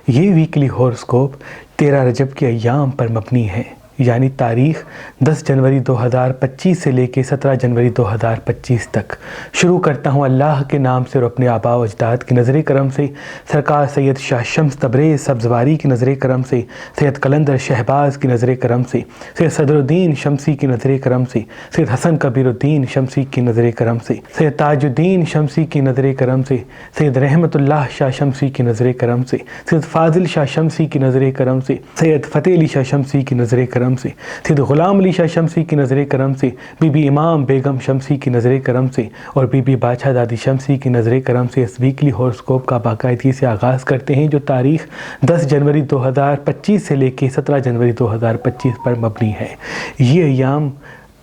یہ ویکلی ہورسکوپ 13 رجب کے ایام پر مبنی ہے، یعنی تاریخ 10 جنوری 2025 سے لے کے 17 جنوری 2025 تک۔ شروع کرتا ہوں اللہ کے نام سے اور اپنے آباء و اجداد کی نظر کرم سے، سرکار سید شاہ شمس تبریز سبزواری کی نظر کرم سے، سید قلندر شہباز کی نظر کرم سے، سید صدر الدین شمسی کی نظر کرم سے، سید حسن کبیر الدین شمسی کی نظر کرم سے، سید تاج الدین شمسی کی نظر کرم سے، سید رحمت اللہ شاہ شمسی کی نظر کرم سے، سید فاضل شاہ شمسی کی نظر کرم سے، سید فتح علی شاہ شمسی کی نظر کرم سے، سید غلام علی شاہ شمسی کی نظر کرم سے، بی بی امام بیگم شمسی کی نظر کرم سے اور بی بی بادشاہ دادی شمسی کی نظر کرم سے اس ویکلی ہورسکوپ کا باقاعدگی سے آغاز کرتے ہیں، جو تاریخ 10 جنوری 2025 سے لے کے 17 جنوری 2025 پر مبنی ہے۔ یہ ایام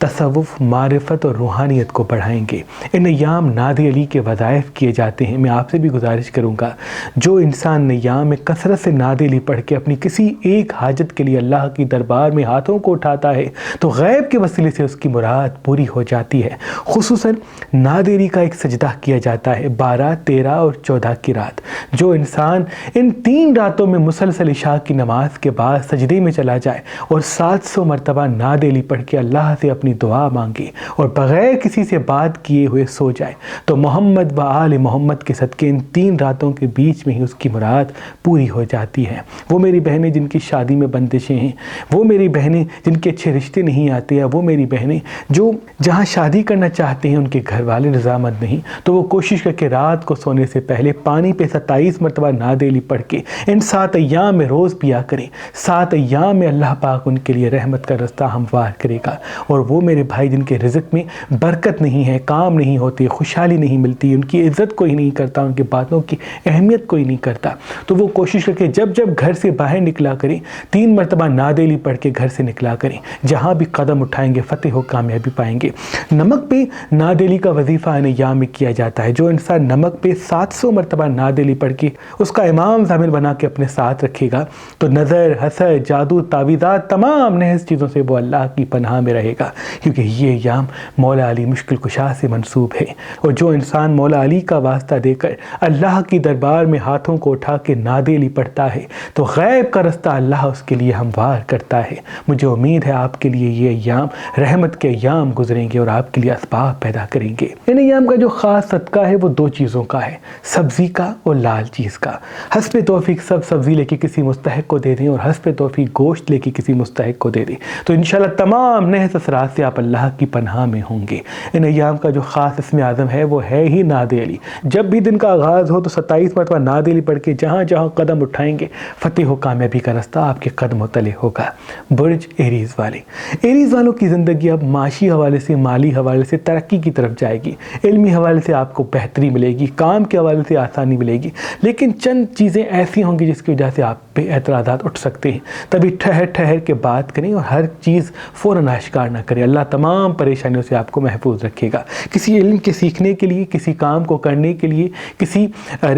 تصوف، معرفت اور روحانیت کو بڑھائیں گے۔ ان ایام نادی علی کے وظائف کیے جاتے ہیں۔ میں آپ سے بھی گزارش کروں گا، جو انسان ایام میں کثرت سے نادی علی پڑھ کے اپنی کسی ایک حاجت کے لیے اللہ کی دربار میں ہاتھوں کو اٹھاتا ہے تو غیب کے وسیلے سے اس کی مراد پوری ہو جاتی ہے۔ خصوصاً نادی علی کا ایک سجدہ کیا جاتا ہے 12، 13 اور 14 کی رات۔ جو انسان ان 3 راتوں میں مسلسل عشاء کی نماز کے بعد سجدے میں چلا جائے اور 700 مرتبہ نادی علی پڑھ کے اللہ سے اپنی دعا مانگے اور بغیر کسی سے بات کیے ہوئے سو جائے تو محمد و آل محمد کے صدقے ان 3 راتوں کے بیچ میں ہی اس کی مراد پوری ہو جاتی ہے۔ وہ میری بہنیں جن کی شادی میں بندشیں ہیں، وہ میری بہنیں جن کے اچھے رشتے نہیں آتے، یا وہ میری بہنیں جو جہاں شادی کرنا چاہتے ہیں ان کے گھر والے رضامند نہیں، تو وہ کوشش کر کے رات کو سونے سے پہلے پانی پہ 27 مرتبہ نادی علی پڑھ کے ان 7 ایام میں روز پیا کریں۔ 7 ایام میں اللہ پاک ان کے لیے رحمت کا رستہ ہموار کرے گا۔ اور وہ میرے بھائی جن کے رزق میں برکت نہیں ہے، کام نہیں ہوتے، خوشحالی نہیں ملتی، ان کی عزت کوئی نہیں کرتا، ان کی باتوں کی اہمیت کوئی نہیں کرتا، تو وہ کوشش کر کے جب جب گھر سے باہر نکلا کریں 3 مرتبہ نادی علی پڑھ کے گھر سے نکلا کریں۔ جہاں بھی قدم اٹھائیں گے فتح و کامیابی پائیں گے۔ نمک پہ نادی علی کا وظیفہ ان ایام میں کیا جاتا ہے۔ جو انسان نمک پہ 700 مرتبہ نادی علی پڑھ کے اس کا امام ضامن بنا کے اپنے ساتھ رکھے گا تو نظر، حسد، جادو، تعویذات، تمام نحس چیزوں سے وہ اللہ کی پناہ میں رہے گا، کیونکہ یہ ایام مولا علی مشکل کشا سے منسوب ہے۔ اور جو انسان مولا علی کا واسطہ دے کر اللہ کی دربار میں ہاتھوں کو اٹھا کے نادی علی پڑھتا ہے تو غیب کا رستہ اللہ اس کے لیے ہموار کرتا ہے۔ مجھے امید ہے آپ کے لیے یہ ایام رحمت کے ایام گزریں گے اور آپ کے لیے اسباب پیدا کریں گے۔ ان ایام کا جو خاص صدقہ ہے وہ 2 چیزوں کا ہے، سبزی کا اور لال چیز کا۔ حسب توفیق سب سبزی لے کے کسی مستحق کو دے دیں اور حسب توفیق گوشت لے کے کسی مستحق کو دے دیں تو انشاءاللہ تمام نحس اثرات سے آپ اللہ کی پناہ میں ہوں گے۔ ان ایام کا جو خاص اسم اعظم ہے وہ ہے ہی نادی علی۔ جب بھی دن کا آغاز ہو تو 27 مرتبہ نادی علی پڑھ کے جہاں جہاں قدم اٹھائیں گے فتح و کامیابی کا رستہ آپ کے قدموں تلے ہوگا۔ برج ایریز والے، ایریز والوں کی زندگی اب معاشی حوالے سے، مالی حوالے سے ترقی کی طرف جائے گی، علمی حوالے سے آپ کو بہتری ملے گی، کام کے حوالے سے آسانی ملے گی، لیکن چند چیزیں ایسی ہوں گی جس کی وجہ سے آپ پہ اعتراضات اٹھ سکتے ہیں۔ تبھی ٹھہر ٹھہر کے بات کریں اور ہر چیز فوراً آشکار نہ کریں۔ اللہ تمام پریشانیوں سے آپ کو محفوظ رکھے گا۔ کسی علم کے سیکھنے کے لیے، کسی کام کو کرنے کے لیے، کسی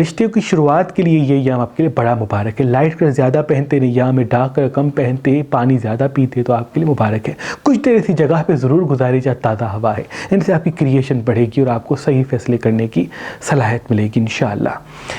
رشتے کی شروعات کے لیے یہ ایام آپ کے لیے بڑا مبارک ہے۔ لائٹ کلر زیادہ پہنتے ہیں ایام میں، ڈارک کلر کم پہنتے ہیں، پانی زیادہ پیتے تو آپ کے لیے مبارک ہے۔ کچھ دیر ایسی جگہ پہ ضرور گزاری جائے تازہ ہوا ہے، ان سے آپ کی کریشن بڑھے گی اور آپ کو صحیح فیصلے کرنے کی صلاحیت ملے گی انشاءاللہ۔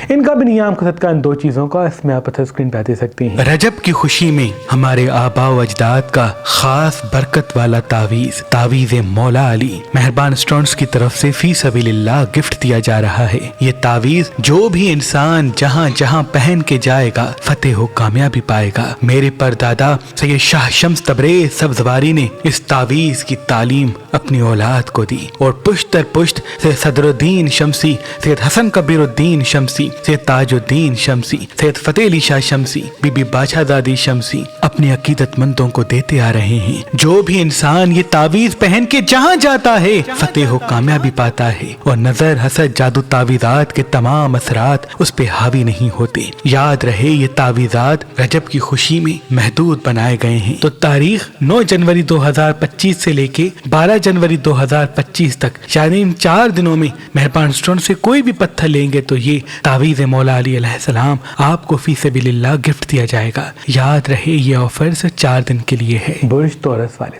ان کا بھی ایام کا صدقہ ان 2 چیزوں کا، اس میں آپ اسکرین پہ دے سکتے ہیں۔ رجب کی خوشی میں ہمارے آباء و اجداد کا خاص برکت والا تعویذ مولا علی مہربان سٹونز کی طرف سے فی سبیل اللہ گفٹ دیا جا رہا ہے۔ یہ تعویذ جو بھی انسان جہاں جہاں پہن کے جائے گا فتح و کامیابی پائے گا۔ میرے پردادا سید شاہ شمس تبریز سبزواری نے اس تعویذ کی تعلیم اپنی اولاد کو دی اور پشت در پشت سید صدر الدین شمسی، سید حسن کبیر الدین شمسی، سید تاج الدین شمسی، سید فتح علی شاہ شمسی، بی بی بادشاہ دادی شمسی اپنے عقیدت مندوں کو دیتے آ رہے ہیں۔ جو بھی انسان یہ تعویذ پہن کے جہاں جاتا ہے فتح و کامیابی پاتا ہے اور نظر، حسد، جادو، تعویذات کے تمام اثرات اس پہ حاوی نہیں ہوتے۔ یاد رہے یہ تعویذات رجب کی خوشی میں محدود بنائے گئے ہیں، تو تاریخ 9 جنوری 2025 سے لے کے 12 جنوری 2025 تک، یعنی ان 4 دنوں میں مہربان سٹون سے کوئی بھی پتھر لیں گے تو یہ تعویذ مولا علی علیہ السلام آپ کو فی سبیل اللہ گفٹ دیا جائے گا۔ یاد رہے یہ آفر صرف 4 دن کے لیے ہے۔ برج تورس والے،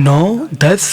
9, 10,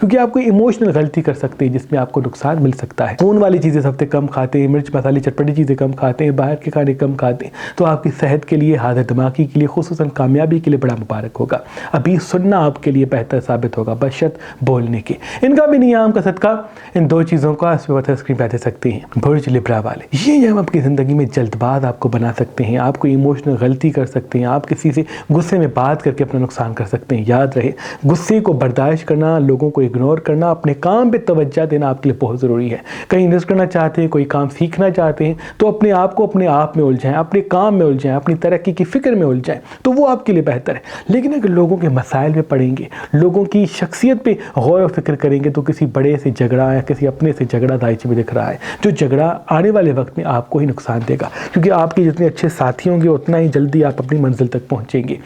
کیونکہ آپ کوئی ایموشنل غلطی کر سکتے ہیں جس میں آپ کو نقصان مل سکتا ہے۔ خون والی چیزیں سب سے کم کھاتے ہیں، مرچ مسالے چٹپٹی چیزیں کم کھاتے ہیں، باہر کے کھانے کم کھاتے ہیں، تو آپ کی صحت کے لیے، حاضر دماغی کے لیے، خصوصاً کامیابی کے لیے بڑا مبارک ہوگا۔ ابھی سننا آپ کے لیے بہتر ثابت ہوگا بشرط بولنے کے۔ ان کا بھی نیام کا صدقہ ان دو چیزوں کا اس پہ اسکرین پہ دے سکتے ہیں۔ برج لبرا والے، یہ نیام آپ کی زندگی میں جلد باز آپ کو بنا سکتے ہیں، آپ کو ایموشنل غلطی کر سکتے ہیں، آپ کسی سے غصے میں بات کر کے اپنا نقصان کر سکتے ہیں۔ یاد رہے، غصے کو برداشت کرنا، لوگوں کو اگنور کرنا، اپنے کام پہ توجہ دینا آپ کے لیے بہت ضروری ہے۔ کہیں انویسٹ کرنا چاہتے ہیں، کوئی کام سیکھنا چاہتے ہیں، تو اپنے آپ کو اپنے آپ میں الجھائیں، اپنے کام میں الجھائیں، اپنی ترقی کی فکر میں الجھائیں، تو وہ آپ کے لیے بہتر ہے۔ لیکن اگر لوگوں کے مسائل پہ پڑیں گے، لوگوں کی شخصیت پہ غور و فکر کریں گے، تو کسی بڑے سے جھگڑا یا کسی اپنے سے جھگڑا دائچے میں دکھ رہا ہے، جو جھگڑا آنے والے وقت میں آپ کو ہی نقصان دے گا، کیونکہ آپ کے جتنے اچھے ساتھی ہوں گے اتنا ہی جلدی آپ اپنی منزل تک پہنچیں گے۔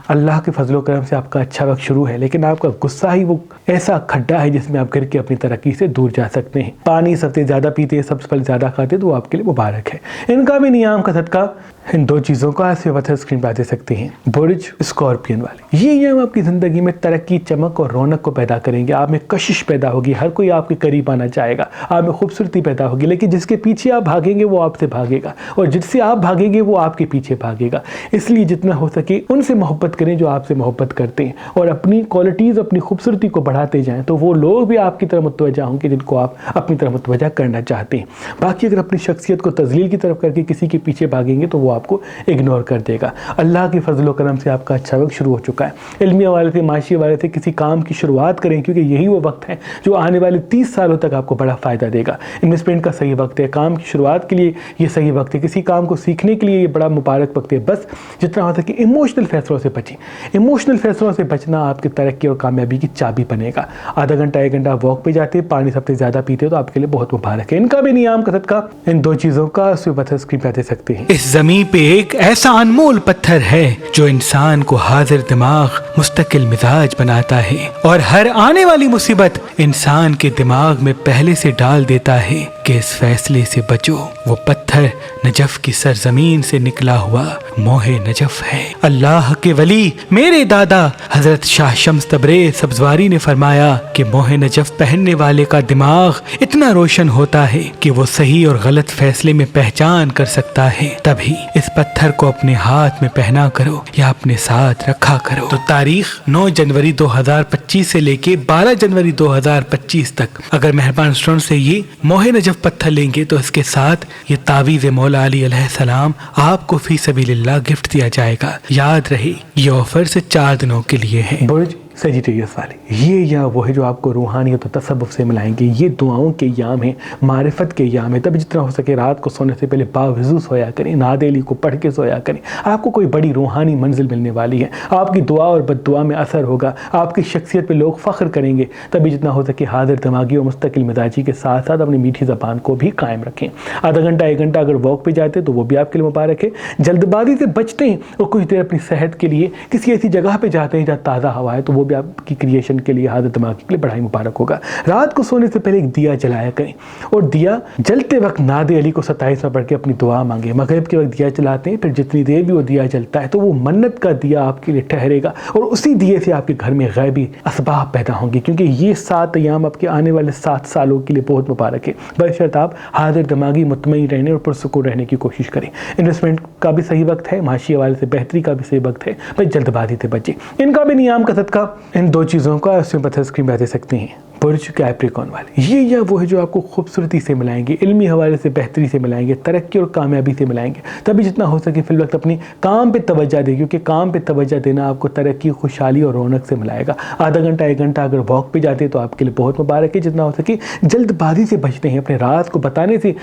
اللہ کے فضل و کرم سے آپ کا اچھا وقت شروع ہے، لیکن آپ کا غصہ ہی وہ ایسا کھڈا ہے جس میں آپ گر کے اپنی ترقی سے دور جا سکتے ہیں۔ پانی سب سے زیادہ پیتے ہیں، سب سے پہلے زیادہ کھاتے ہیں، تو وہ آپ کے لیے مبارک ہے۔ ان کا بھی نیام کا صدقہ ان دو چیزوں کا اس وقت اسکرین پہ دے سکتے ہیں۔ برج اسکارپین والے، یہ نیام آپ کی زندگی میں ترقی، چمک اور رونق کو پیدا کریں گے۔ آپ میں کشش پیدا ہوگی، ہر کوئی آپ کے قریب آنا چاہے گا، آپ میں خوبصورتی پیدا ہوگی، لیکن جس کے پیچھے آپ بھاگیں گے وہ آپ سے بھاگے گا، اور جس سے آپ بھاگیں گے وہ آپ کے پیچھے بھاگے گا۔ اس لیے جتنا ہو سکے ان سے محبت کریں جو آپ سے محبت کرتے ہیں، اور اپنی کوالٹیز، اپنی خوبصورتی کو بڑھاتے جائیں، تو وہ لوگ بھی آپ کی طرف متوجہ ہوں گے جن کو آپ اپنی طرف متوجہ کرنا چاہتے ہیں۔ باقی اگر اپنی شخصیت کو تذلیل کی طرف کر کے کسی کے پیچھے بھاگیں گے تو وہ آپ کو اگنور کر دے گا۔ اللہ کے فضل و کرم سے آپ کا اچھا وقت شروع ہو چکا ہے۔ علمی حوالے سے، معاشی حوالے سے کسی کام کی شروعات کریں، کیونکہ یہی وہ وقت ہے جو آنے والے 30 سالوں تک آپ کو بڑا فائدہ دے گا۔ انویسٹمنٹ کا صحیح وقت ہے، کام کی شروعات کے لیے یہ صحیح وقت ہے، کسی کام کو سیکھنے کے لیے یہ بڑا مبارک وقت ہے۔ بس جتنا ہو سکے ایموشنل فیصلوں سے بچیں۔ ایموشنل فیصلوں سے بچنا آپ کی ترقی اور کامیابی کی چابی بنے گا۔ آدھا گھنٹہ 1 گھنٹہ واک پہ جاتے، پانی سب سے زیادہ پیتے تو آپ کے لیے بہت مبارک ہے۔ ان کا بھی نیام کا صدقہ ان دو چیزوں کا اس پہ اسکرین پہ دے سکتے ہیں۔ اس زمین پہ ایک ایسا انمول پتھر ہے جو انسان کو حاضر دماغ، مستقل مزاج بناتا ہے، اور ہر آنے والی مصیبت انسان کے دماغ میں پہلے سے ڈال دیتا ہے کہ اس فیصلے سے بچو۔ وہ پتھر نجف کی سرزمین سے نکلا ہوا موہ نجف ہے۔ اللہ کے ولی میرے دادا حضرت شاہ شمس تبریز سبزواری نے فرمایا کہ موہ نجف پہننے والے کا دماغ اتنا روشن ہوتا ہے کہ وہ صحیح اور غلط فیصلے میں پہچان کر سکتا ہے۔ تبھی اس پتھر کو اپنے ہاتھ میں پہنا کرو یا اپنے ساتھ رکھا کرو۔ تو تاریخ 9 جنوری 2025 سے لے کے 12 جنوری 2025 تک اگر مہربان اسٹوڈنٹ سے یہ موہ نجف پتھر لیں گے تو اس کے ساتھ یہ تعویذ مولا علی علیہ السلام آپ کو فی سبیل اللہ گفٹ دیا جائے گا۔ یاد رہے یہ آفر سے 4 دنوں کے لیے ہے۔ برج سیجیٹیریس والے، یہ یا وہ ہے جو آپ کو روحانیت و تصوف سے ملائیں گے۔ یہ دعاؤں کے ایام ہیں، معرفت کے ایام ہیں، تب جتنا ہو سکے رات کو سونے سے پہلے باوضو سویا کریں، نعت علی کو پڑھ کے سویا کریں۔ آپ کو کوئی بڑی روحانی منزل ملنے والی ہے، آپ کی دعا اور بد دعا میں اثر ہوگا، آپ کی شخصیت پہ لوگ فخر کریں گے۔ تبھی جتنا ہو سکے حاضر دماغی اور مستقل مزاجی کے ساتھ ساتھ اپنی میٹھی زبان کو بھی قائم رکھیں۔ آدھا گھنٹہ 1 گھنٹہ اگر واک پہ جاتے تو وہ بھی آپ کے لیے مبارک ہے۔ جلد بازی سے بچتے ہیں اور کچھ دیر اپنی صحت کے لیے کسی ایسی جگہ پہ جاتے ہیں جہاں تازہ ہوا ہے، تو وہ بھی آپ کی کریشن کے لیے، حاضر دماغ کے لیے بڑا ہی مبارک ہوگا۔ رات کو سونے سے پہلے ایک دیا جلایا کریں، اور دیا جلتے وقت نعت علی کو 27 میں پڑھ کے اپنی دعا مانگیں۔ مغرب کے وقت دیا جلاتے ہیں، پھر جتنی دیر بھی وہ دیا جلتا ہے تو وہ منت کا دیا آپ کے لیے ٹھہرے گا، اور اسی دیے سے آپ کے گھر میں غیبی اسباب پیدا ہوں گے، کیونکہ یہ 7 ایام آپ کے آنے والے 7 سالوں کے لیے بہت مبارک ہے۔ بشرط آپ حاضر دماغی، مطمئن رہنے اور پرسکون رہنے کی کوشش کریں۔ انویسٹمنٹ کا بھی صحیح وقت ہے، معاشی حوالے سے بہتری کا بھی صحیح وقت ہے، بس جلد بازی سے بچیں۔ ان کا بھی نیام کا صدقہ ان دو چیزوں کا اس میں پتھر اسکرین پہ دے سکتے ہیں۔ برج کیپریکون والے، یہ یا وہ ہے جو آپ کو خوبصورتی سے ملائیں گے، علمی حوالے سے بہتری سے ملائیں گے، ترقی اور کامیابی سے ملائیں گے۔ تبھی جتنا ہو سکے فی الوقت اپنی کام پہ توجہ دیں، کیونکہ کام پہ توجہ دینا آپ کو ترقی، خوشحالی اور رونق سے ملائے گا۔ آدھا گھنٹہ 1 گھنٹہ اگر واک پہ جاتے تو آپ کے لیے بہت مبارک ہے۔ جتنا ہو سکے جلد بازی سے بچتے ہیں، اپنے راز کو بتانے سے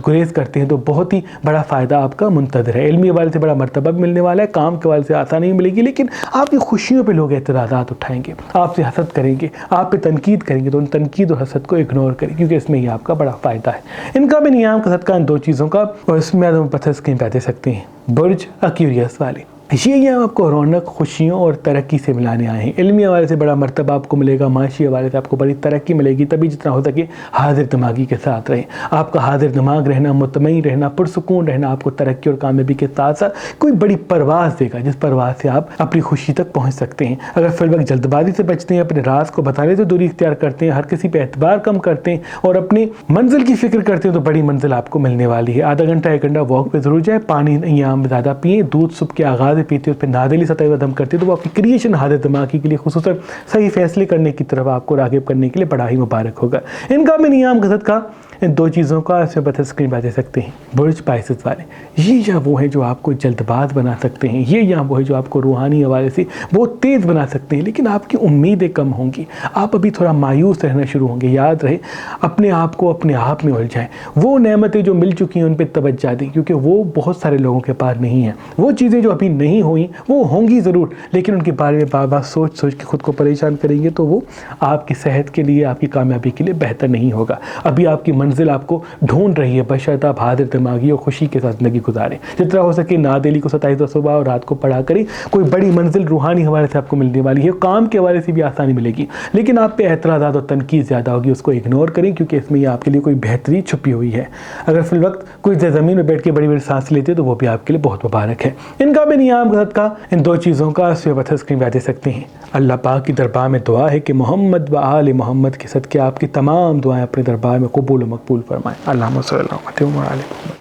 گریز کرتے ہیں، تو بہت ہی بڑا فائدہ آپ کا منتظر ہے۔ علمی حوالے سے بڑا مرتبہ بھی ملنے والا ہے، کام کے حوالے سے آسانی ملے گی، لیکن آپ کی خوشیوں پہ لوگ اعتراضات اٹھائیں گے، آپ سے حسد کریں گے، آپ پہ تنقید کریں گے، تو ان تنقید اور حسد کو اگنور کریں، کیونکہ اس میں ہی آپ کا بڑا فائدہ ہے۔ ان کا بھی نیام کا صدقہ ان دو چیزوں کا، اور اس میں پتھر اسکرین پہ دے سکتے ہیں۔ برج ایکویریس والے، یہ ایام آپ کو رونق، خوشیوں اور ترقی سے ملانے آئے ہیں۔ علمی حوالے سے بڑا مرتبہ آپ کو ملے گا، معاشی حوالے سے آپ کو بڑی ترقی ملے گی، تبھی جتنا ہو سکے حاضر دماغی کے ساتھ رہیں۔ آپ کا حاضر دماغ رہنا، مطمئن رہنا، پرسکون رہنا آپ کو ترقی اور کامیابی کے ساتھ ساتھ کوئی بڑی پرواز دے گا، جس پرواز سے آپ اپنی خوشی تک پہنچ سکتے ہیں۔ اگر فی الوقت جلد بازی سے بچتے ہیں، اپنے راز کو بتانے سے دوری اختیار کرتے ہیں، ہر کسی پہ اعتبار کم کرتے ہیں اور اپنی منزل کی فکر کرتے ہیں، تو بڑی منزل آپ کو ملنے والی ہے۔ آدھا گھنٹہ 1 گھنٹہ واک پہ ضرور جائیں، پانی ایام میں زیادہ پئیں، دودھ صبح کے آغاز میں پیتے اس پہ نادلی سطح دم کرتے تو وہ آپ کی کریشن حاضر دماغی کے لیے خصوصاً صحیح فیصلے کرنے کی طرف آپ کو راغب کرنے کے لیے بڑا ہی مبارک ہوگا۔ ان کا میں نیام کا صدقہ ان 2 چیزوں کا اس میں بتا اسکرین پہ دے سکتے ہیں۔ برج پائسس والے یہ یا وہ ہیں جو آپ کو جلد باز بنا سکتے ہیں، یہ یا وہ ہے جو آپ کو روحانی حوالے سے بہت تیز بنا سکتے ہیں، لیکن آپ کی امیدیں کم ہوں گی، آپ ابھی تھوڑا مایوس رہنا شروع ہوں گے۔ یاد رہے اپنے آپ کو اپنے آپ میں الجھائیں، وہ نعمتیں جو مل چکی ہیں ان پہ توجہ دیں، کیونکہ وہ بہت سارے لوگوں کے پاس نہیں ہیں۔ وہ چیزیں جو ابھی نہیں ہوئیں وہ ہوں گی ضرور، لیکن ان کے بارے میں بار بار سوچ کے خود کو پریشان کریں گے تو وہ آپ کی صحت کے لیے، آپ کی کامیابی کے لیے بہتر نہیں ہوگا۔ ابھی آپ کی منزل آپ کو ڈھونڈ رہی ہے، بشرط آپ حاضر دماغی اور خوشی کے ساتھ زندگی گزاریں۔ جتنا ہو سکے نادلی کو 27 صبح اور رات کو پڑھا کریں، کوئی بڑی منزل روحانی حوالے سے آپ کو ملنے والی ہے، کام کے حوالے سے بھی آسانی ملے گی، لیکن آپ پہ اعتراضات اور تنقید زیادہ ہوگی، اس کو اگنور کریں کیونکہ اس میں یہ آپ کے لیے کوئی بہتری چھپی ہوئی ہے۔ اگر فی الوقت کوئی زمین میں بیٹھ کے بڑی بڑی سانس لیتے تو وہ بھی آپ کے لیے بہت مبارک ہے۔ ان کا بھی نیام کا صدقہ ان 2 چیزوں کا اس پہ اسکرین پہ دے سکتے ہیں۔ اللہ پاک کی دربار میں دعا ہے کہ محمد و آل محمد کے صدقے آپ کی تمام دعائیں اپنے دربار میں قبول و مقبول فرمائیں۔ اللہم صلی اللہ علیہ وسلم۔